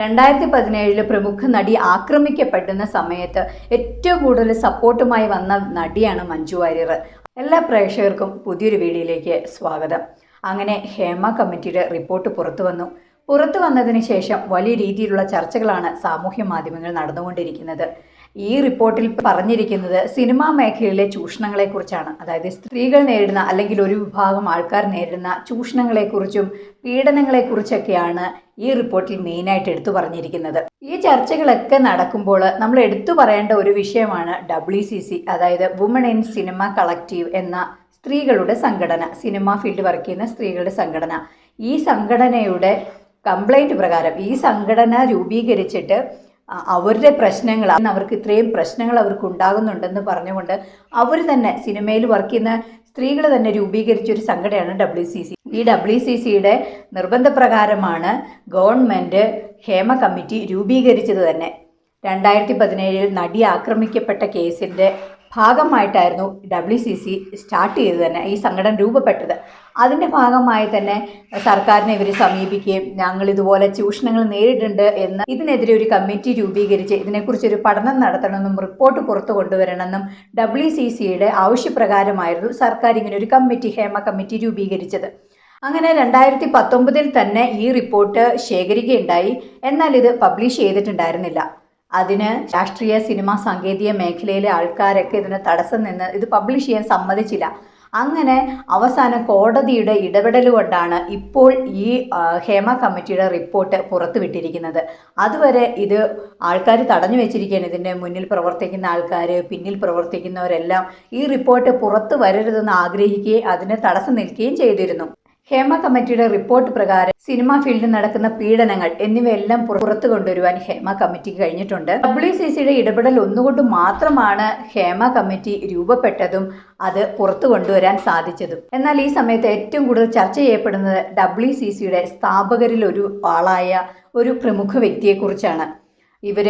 2017 പ്രമുഖ നടി ആക്രമിക്കപ്പെടുന്ന സമയത്ത് ഏറ്റവും കൂടുതൽ സപ്പോർട്ടുമായി വന്ന നടിയാണ് മഞ്ജു വാര്യർ. എല്ലാ പ്രേക്ഷകർക്കും പുതിയൊരു വീഡിയോയിലേക്ക് സ്വാഗതം. അങ്ങനെ ഹേമ കമ്മിറ്റിയുടെ റിപ്പോർട്ട് പുറത്തു വന്നതിന് ശേഷം വലിയ രീതിയിലുള്ള ചർച്ചകളാണ് സാമൂഹ്യ മാധ്യമങ്ങൾ നടന്നുകൊണ്ടിരിക്കുന്നത്. ഈ റിപ്പോർട്ടിൽ പറഞ്ഞിരിക്കുന്നത് സിനിമാ മേഖലയിലെ ചൂഷണങ്ങളെക്കുറിച്ചാണ്. അതായത് സ്ത്രീകൾ നേരിടുന്ന അല്ലെങ്കിൽ ഒരു വിഭാഗം ആൾക്കാർ നേരിടുന്ന ചൂഷണങ്ങളെക്കുറിച്ചും പീഡനങ്ങളെക്കുറിച്ചൊക്കെയാണ് ഈ റിപ്പോർട്ടിൽ മെയിനായിട്ട് എടുത്തു പറഞ്ഞിരിക്കുന്നത്. ഈ ചർച്ചകളൊക്കെ നടക്കുമ്പോൾ നമ്മൾ എടുത്തു പറയേണ്ട ഒരു വിഷയമാണ് WCC, അതായത് വുമൺ ഇൻ സിനിമ കളക്റ്റീവ് എന്ന സ്ത്രീകളുടെ സംഘടന, സിനിമ ഫീൽഡ് വർക്ക് ചെയ്യുന്ന സ്ത്രീകളുടെ സംഘടന. ഈ സംഘടനയുടെ കംപ്ലൈൻറ്റ് പ്രകാരം ഈ സംഘടന രൂപീകരിച്ചിട്ട് അവരുടെ പ്രശ്നങ്ങൾ, അവർക്ക് ഇത്രയും പ്രശ്നങ്ങൾ അവർക്ക് ഉണ്ടാകുന്നുണ്ടെന്ന് പറഞ്ഞുകൊണ്ട് അവർ തന്നെ സിനിമയിൽ വർക്ക് ചെയ്യുന്ന സ്ത്രീകൾ തന്നെ രൂപീകരിച്ചൊരു സംഘടനയാണ് WCC. ഈ WCCയുടെ നിർബന്ധപ്രകാരമാണ് ഗവൺമെൻറ് ഹേമ കമ്മിറ്റി രൂപീകരിച്ചത് തന്നെ. 2017 നടി ആക്രമിക്കപ്പെട്ട കേസിൻ്റെ ഭാഗമായിട്ടായിരുന്നു WCC സ്റ്റാർട്ട് ചെയ്തത് തന്നെ, ഈ സംഘടന രൂപപ്പെട്ടത്. അതിൻ്റെ ഭാഗമായി തന്നെ സർക്കാരിനെ ഇവർ സമീപിക്കുകയും ഞങ്ങൾ ഇതുപോലെ ചൂഷണങ്ങൾ നേരിടുന്നുണ്ട് എന്ന് ഇതിനെതിരെ ഒരു കമ്മിറ്റി രൂപീകരിച്ച് ഇതിനെക്കുറിച്ചൊരു പഠനം നടത്തണമെന്നും റിപ്പോർട്ട് പുറത്തു കൊണ്ടുവരണമെന്നും WCCയുടെ ആവശ്യപ്രകാരമായിരുന്നു സർക്കാർ ഇങ്ങനെ ഒരു കമ്മിറ്റി, ഹേമ കമ്മിറ്റി രൂപീകരിച്ചത്. അങ്ങനെ 2019 തന്നെ ഈ റിപ്പോർട്ട് ശേഖരിക്കുകയുണ്ടായി. എന്നാൽ ഇത് പബ്ലിഷ് ചെയ്തിട്ടുണ്ടായിരുന്നില്ല. അതിന് രാഷ്ട്രീയ, സിനിമ, സാങ്കേതിക മേഖലയിലെ ആൾക്കാരൊക്കെ ഇതിന് തടസ്സം നിന്ന് ഇത് പബ്ലിഷ് ചെയ്യാൻ സമ്മതിച്ചില്ല. അങ്ങനെ അവസാനം കോടതിയുടെ ഇടപെടൽ കൊണ്ടാണ് ഇപ്പോൾ ഈ ഹേമ കമ്മിറ്റിയുടെ റിപ്പോർട്ട് പുറത്തുവിട്ടിരിക്കുന്നത്. അതുവരെ ഇത് ആൾക്കാർ തടഞ്ഞു വെച്ചിരിക്കുകയാണ്. ഇതിൻ്റെ മുന്നിൽ പ്രവർത്തിക്കുന്ന ആൾക്കാർ, പിന്നിൽ പ്രവർത്തിക്കുന്നവരെല്ലാം ഈ റിപ്പോർട്ട് പുറത്തു വരരുതെന്ന് ആഗ്രഹിക്കുകയും അതിന് തടസ്സം നിൽക്കുകയും ചെയ്തിരുന്നു. ഹേമ കമ്മിറ്റിയുടെ റിപ്പോർട്ട് പ്രകാരം സിനിമാ ഫീൽഡിൽ നടക്കുന്ന പീഡനങ്ങൾ എന്നിവയെല്ലാം പുറത്തു കൊണ്ടുവരുവാൻ ഹേമ കമ്മിറ്റിക്ക് കഴിഞ്ഞിട്ടുണ്ട്. WCCയുടെ ഇടപെടൽ ഒന്നുകൊണ്ട് മാത്രമാണ് ഹേമ കമ്മിറ്റി രൂപപ്പെട്ടതും അത് പുറത്തു കൊണ്ടുവരാൻ സാധിച്ചതും. എന്നാൽ ഈ സമയത്ത് ഏറ്റവും കൂടുതൽ ചർച്ച ചെയ്യപ്പെടുന്നത് WCCയുടെ സ്ഥാപകരിൽ ഒരു ആളായ ഒരു പ്രമുഖ വ്യക്തിയെക്കുറിച്ചാണ്. ഇവർ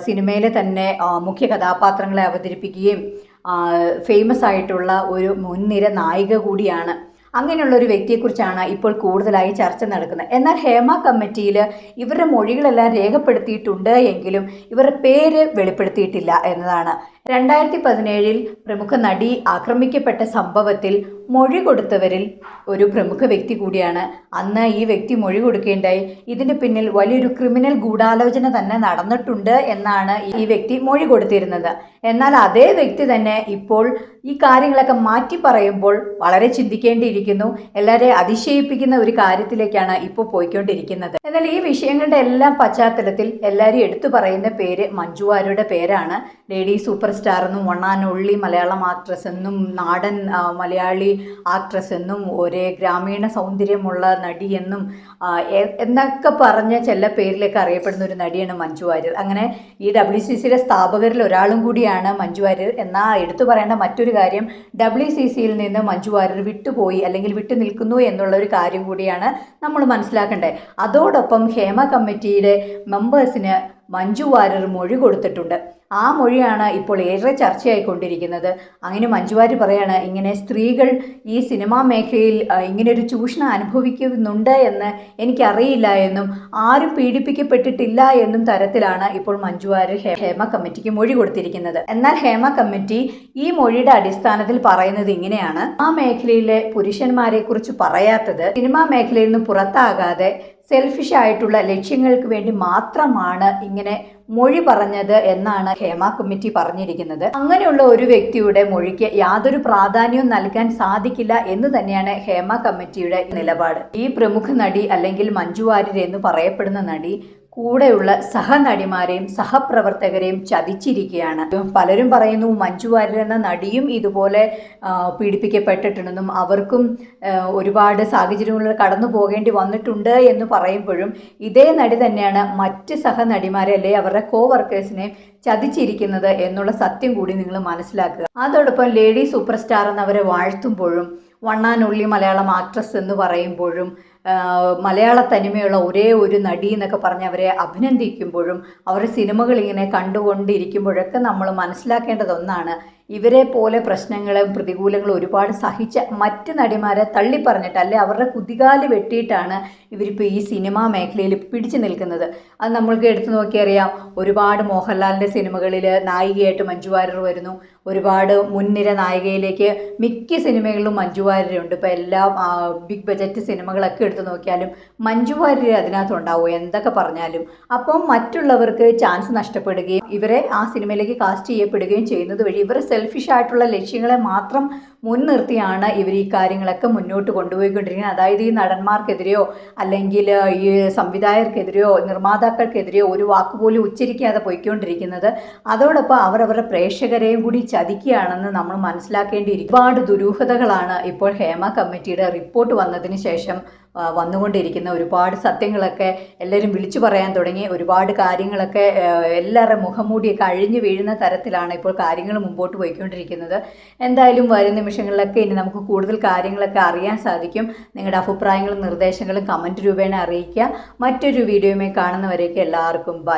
സിനിമയിലെ തന്നെ മുഖ്യ കഥാപാത്രങ്ങളെ അവതരിപ്പിക്കുകയും ഫേമസ് ആയിട്ടുള്ള ഒരു മുൻനിര നായിക കൂടിയാണ്. അങ്ങനെയുള്ള ഒരു വ്യക്തിയെക്കുറിച്ചാണ് ഇപ്പോൾ കൂടുതലായി ചർച്ച നടക്കുന്നത്. എന്നാൽ ഹേമ കമ്മിറ്റിയിൽ ഇവരുടെ മൊഴികളെല്ലാം രേഖപ്പെടുത്തിയിട്ടുണ്ട് എങ്കിലും ഇവരുടെ പേര് വെളിപ്പെടുത്തിയിട്ടില്ല എന്നതാണ്. 2017 പ്രമുഖ നടി ആക്രമിക്കപ്പെട്ട സംഭവത്തിൽ മൊഴി കൊടുത്തവരിൽ ഒരു പ്രമുഖ വ്യക്തി കൂടിയാണ്. അന്ന് ഈ വ്യക്തി മൊഴി കൊടുക്കേണ്ടായി. ഇതിന് പിന്നിൽ വലിയൊരു ക്രിമിനൽ ഗൂഢാലോചന തന്നെ നടന്നിട്ടുണ്ട് എന്നാണ് ഈ വ്യക്തി മൊഴി കൊടുത്തിരുന്നത്. എന്നാൽ അതേ വ്യക്തി തന്നെ ഇപ്പോൾ ഈ കാര്യങ്ങളൊക്കെ മാറ്റി പറയുമ്പോൾ വളരെ ചിന്തിക്കേണ്ടിയിരിക്കുന്നു. എല്ലാവരെയും അതിശയിപ്പിക്കുന്ന ഒരു കാര്യത്തിലേക്കാണ് ഇപ്പോൾ പോയിക്കൊണ്ടിരിക്കുന്നത്. എന്നാൽ ഈ വിഷയങ്ങളുടെ എല്ലാം പശ്ചാത്തലത്തിൽ എല്ലാവരും എടുത്തു പറയുന്ന പേര് മഞ്ജു വാര്യരുടെ പേരാണ്. ലേഡി സൂപ്പർ സ്റ്റാർ എന്നും, one and only Malayalam actress എന്നും, നാടൻ മലയാളി ആക്ട്രസ് എന്നും, ഒരേ ഗ്രാമീണ സൗന്ദര്യമുള്ള നടി എന്നും എന്നൊക്കെ പറഞ്ഞ ചില പേരിലേക്ക് അറിയപ്പെടുന്ന ഒരു നടിയാണ് മഞ്ജു വാര്യർ. അങ്ങനെ ഈ WCCയുടെ സ്ഥാപകരിൽ ഒരാളും കൂടിയാണ് മഞ്ജു വാര്യർ. എന്നാൽ എടുത്തു പറയേണ്ട മറ്റൊരു കാര്യം, WCCയിൽ നിന്ന് മഞ്ജു വാര്യർ വിട്ടുപോയി അല്ലെങ്കിൽ വിട്ടു നിൽക്കുന്നു എന്നുള്ള ഒരു കാര്യം കൂടിയാണ് നമ്മൾ മനസ്സിലാക്കേണ്ടത്. അതോടൊപ്പം ഹേമ കമ്മിറ്റിയുടെ മെമ്പേഴ്സിന് മഞ്ജു വാര്യർ മൊഴി കൊടുത്തിട്ടുണ്ട്. ആ മൊഴിയാണ് ഇപ്പോൾ ഏറെ ചർച്ചയായിക്കൊണ്ടിരിക്കുന്നത്. അങ്ങനെ മഞ്ജു വാര്യർ പറയാണ്, ഇങ്ങനെ സ്ത്രീകൾ ഈ സിനിമാ മേഖലയിൽ ഇങ്ങനെയൊരു ചൂഷണം അനുഭവിക്കുന്നുണ്ട് എന്ന് എനിക്കറിയില്ല എന്നും ആരും പീഡിപ്പിക്കപ്പെട്ടിട്ടില്ല എന്നും തരത്തിലാണ് ഇപ്പോൾ മഞ്ജു വാര്യർ ഹേമ കമ്മിറ്റിക്ക് മൊഴി കൊടുത്തിരിക്കുന്നത്. എന്നാൽ ഹേമ കമ്മിറ്റി ഈ മൊഴിയുടെ അടിസ്ഥാനത്തിൽ പറയുന്നത് ഇങ്ങനെയാണ്: ആ മേഖലയിലെ പുരുഷന്മാരെ കുറിച്ച് പറയാത്തത് സിനിമാ മേഖലയിൽ നിന്ന് പുറത്താകാതെ സെൽഫിഷ് ആയിട്ടുള്ള ലക്ഷ്യങ്ങൾക്ക് വേണ്ടി മാത്രമാണ് ഇങ്ങനെ മൊഴി പറഞ്ഞത് എന്നാണ് ഹേമ കമ്മിറ്റി പറഞ്ഞിരിക്കുന്നത്. അങ്ങനെയുള്ള ഒരു വ്യക്തിയുടെ മൊഴിക്ക് യാതൊരു പ്രാധാന്യവും നൽകാൻ സാധിക്കില്ല എന്ന് തന്നെയാണ് ഹേമ കമ്മിറ്റിയുടെ നിലപാട്. ഈ പ്രമുഖ നടി അല്ലെങ്കിൽ മഞ്ജു വാര്യർ എന്ന് പറയപ്പെടുന്ന നടി കൂടെയുള്ള സഹനടിമാരെയും സഹപ്രവർത്തകരെയും ചതിച്ചിരിക്കുകയാണ്. പലരും പറയുന്നു മഞ്ജു വാര്യർ എന്ന നടിയും ഇതുപോലെ പീഡിപ്പിക്കപ്പെട്ടിട്ടുണ്ടെന്നും അവർക്കും ഒരുപാട് സാഹചര്യങ്ങളിൽ കടന്നു പോകേണ്ടി വന്നിട്ടുണ്ട് എന്ന് പറയുമ്പോഴും ഇതേ നടി തന്നെയാണ് മറ്റ് സഹനടിമാരെ അല്ലെങ്കിൽ അവരുടെ കോവർക്കേഴ്സിനെ ചതിച്ചിരിക്കുന്നത് എന്നുള്ള സത്യം കൂടി നിങ്ങൾ മനസ്സിലാക്കുക. അതോടൊപ്പം ലേഡി സൂപ്പർ സ്റ്റാർ എന്നവരെ വാഴ്ത്തുമ്പോഴും, one and only Malayalam actress എന്ന് പറയുമ്പോഴും, മലയാള തനിമയുള്ള ഒരേ ഒരു നടി എന്നൊക്കെ പറഞ്ഞ് അവരെ അഭിനന്ദിക്കുമ്പോഴും, അവരുടെ സിനിമകൾ ഇങ്ങനെ കണ്ടുകൊണ്ടിരിക്കുമ്പോഴൊക്കെ നമ്മൾ മനസ്സിലാക്കേണ്ടത് ഒന്നാണ്, ഇവരെ പോലെ പ്രശ്നങ്ങളും പ്രതികൂലങ്ങളും ഒരുപാട് സഹിച്ച മറ്റ് നടിമാരെ തള്ളിപ്പറഞ്ഞിട്ട് അല്ലെ അവരുടെ കുതികാല് വെട്ടിയിട്ടാണ് ഇവരിപ്പോൾ ഈ സിനിമാ മേഖലയിൽ പിടിച്ചു നിൽക്കുന്നത്. അത് നമ്മൾക്ക് എടുത്തു നോക്കിയറിയാം. ഒരുപാട് മോഹൻലാലിൻ്റെ സിനിമകളിൽ നായികയായിട്ട് മഞ്ജു വാര്യർ വരുന്നു. ഒരുപാട് മുൻനിര നായികയിലേക്ക് മിക്ക സിനിമകളിലും മഞ്ജു വാര്യരുണ്ട്. ഇപ്പോൾ എല്ലാ ബിഗ് ബജറ്റ് സിനിമകളൊക്കെ എടുത്തു നോക്കിയാലും മഞ്ജു വാര്യർ അതിനകത്തുണ്ടാവും എന്തൊക്കെ പറഞ്ഞാലും. അപ്പം മറ്റുള്ളവർക്ക് ചാൻസ് നഷ്ടപ്പെടുകയും ഇവരെ ആ സിനിമയിലേക്ക് കാസ്റ്റ് ചെയ്യപ്പെടുകയും ചെയ്യുന്നത് വഴി ഇവർ സെൽഫിഷ് ആയിട്ടുള്ള ലക്ഷ്യങ്ങളെ മാത്രം മുൻനിർത്തിയാണ് ഇവർ ഈ കാര്യങ്ങളൊക്കെ മുന്നോട്ട് കൊണ്ടുപോയിക്കൊണ്ടിരിക്കുന്നത്. അതായത് ഈ നടന്മാർക്കെതിരെയോ അല്ലെങ്കിൽ ഈ സംവിധായകർക്കെതിരെയോ നിർമ്മാതാക്കൾക്കെതിരെയോ ഒരു വാക്കുപോലും ഉച്ചരിക്കാതെ പോയിക്കൊണ്ടിരിക്കുന്നത്. അതോടൊപ്പം അവരവരുടെ പ്രേക്ഷകരെയും കൂടി ചതിക്കുകയാണെന്ന് നമ്മൾ മനസ്സിലാക്കേണ്ടിയിരിക്കും. ഒരുപാട് ദുരൂഹതകളാണ് ഇപ്പോൾ ഹേമ കമ്മിറ്റിയുടെ റിപ്പോർട്ട് വന്നതിന് ശേഷം വന്നുകൊണ്ടിരിക്കുന്ന. ഒരുപാട് സത്യങ്ങളൊക്കെ എല്ലാവരും വിളിച്ചു പറയാൻ തുടങ്ങി. ഒരുപാട് കാര്യങ്ങളൊക്കെ എല്ലാവരുടെ മുഖംമൂടിയൊക്കെ അഴിഞ്ഞു വീഴുന്ന തരത്തിലാണ് ഇപ്പോൾ കാര്യങ്ങൾ മുമ്പോട്ട് പോയിക്കൊണ്ടിരിക്കുന്നത്. എന്തായാലും വരും നിമിഷങ്ങളിലൊക്കെ ഇനി നമുക്ക് കൂടുതൽ കാര്യങ്ങളൊക്കെ അറിയാൻ സാധിക്കും. നിങ്ങളുടെ അഭിപ്രായങ്ങളും നിർദ്ദേശങ്ങളും കമൻറ്റ് രൂപേണ അറിയിക്കുക. മറ്റൊരു വീഡിയോയുമായി കാണുന്നവരേക്ക് എല്ലാവർക്കും ബൈ.